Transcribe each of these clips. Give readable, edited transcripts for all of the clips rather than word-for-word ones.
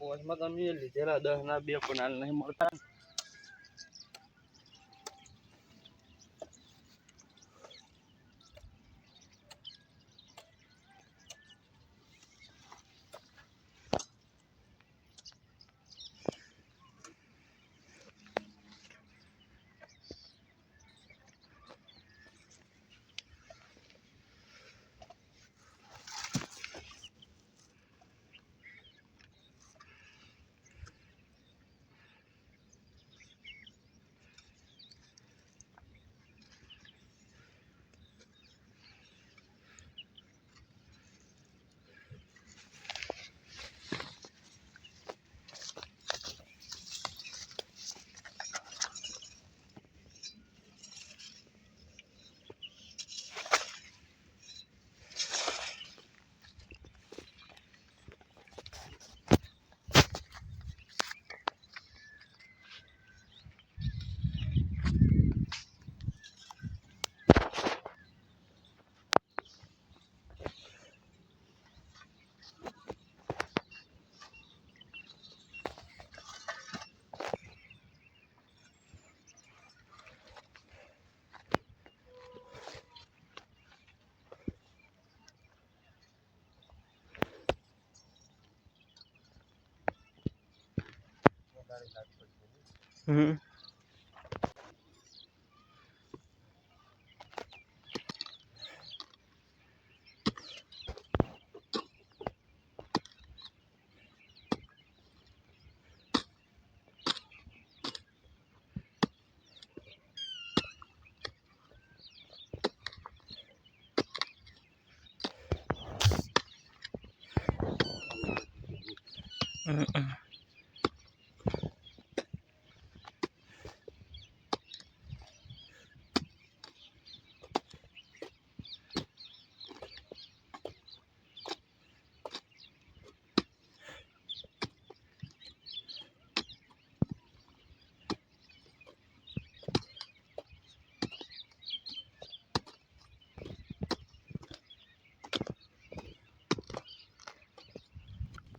પોચમાં તમે લીધેલા 10 ના 2 પણ હાલ નહીં મળતા.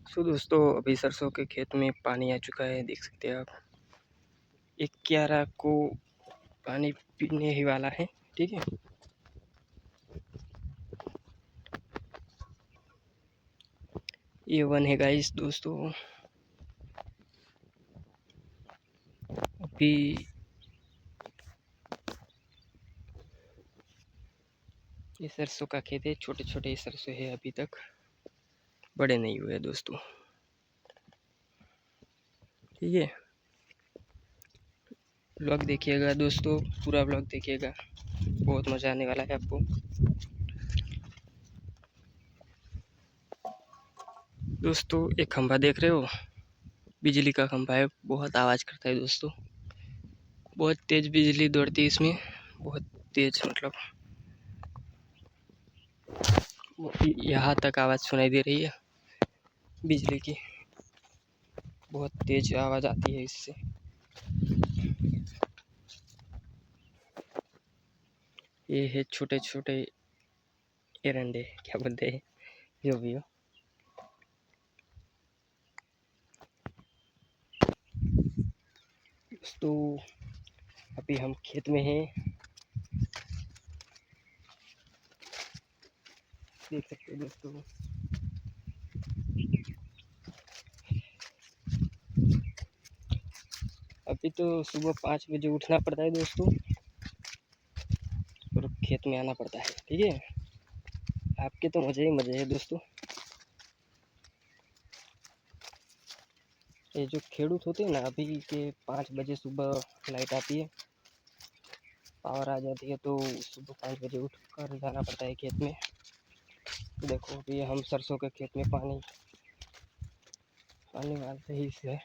तो दोस्तों अभी सरसों के खेत में पानी आ चुका है, देख सकते हैं आप। एक क्यारा को पानी पीने ही वाला है, ठीक है। ये वन है गाइस दोस्तों। अभी ये सरसों का खेत है, छोटे छोटे सरसों है, अभी तक बड़े नहीं हुए दोस्तों, ठीक है। व्लॉग देखिएगा दोस्तों, पूरा व्लॉग देखिएगा, बहुत मज़ा आने वाला है आपको। दोस्तों एक खंभा देख रहे हो, बिजली का खंभा है, बहुत आवाज़ करता है दोस्तों, बहुत तेज़ बिजली दौड़ती है इसमें, बहुत तेज़, मतलब यहाँ तक आवाज़ सुनाई दे रही है बिजली की, बहुत तेज़ आवाज़ आती है इससे। ये है छोटे छोटे एरंडे, क्या बोलते हैं, जो भी हो। दोस्तों अभी हम खेत में हैं, देख सकते हैं दोस्तों। अभी तो सुबह 5 बजे उठना पड़ता है दोस्तों, और खेत में आना पड़ता है, ठीक है। आपके तो मज़े ही मज़े है दोस्तों। ये जो खेडूत होते हैं ना, अभी के 5 बजे सुबह लाइट आती है, पावर आ जाती है, तो सुबह 5 बजे उठ कर जाना पड़ता है खेत में। देखो अभी हम सरसों के खेत में पानी डालते ही से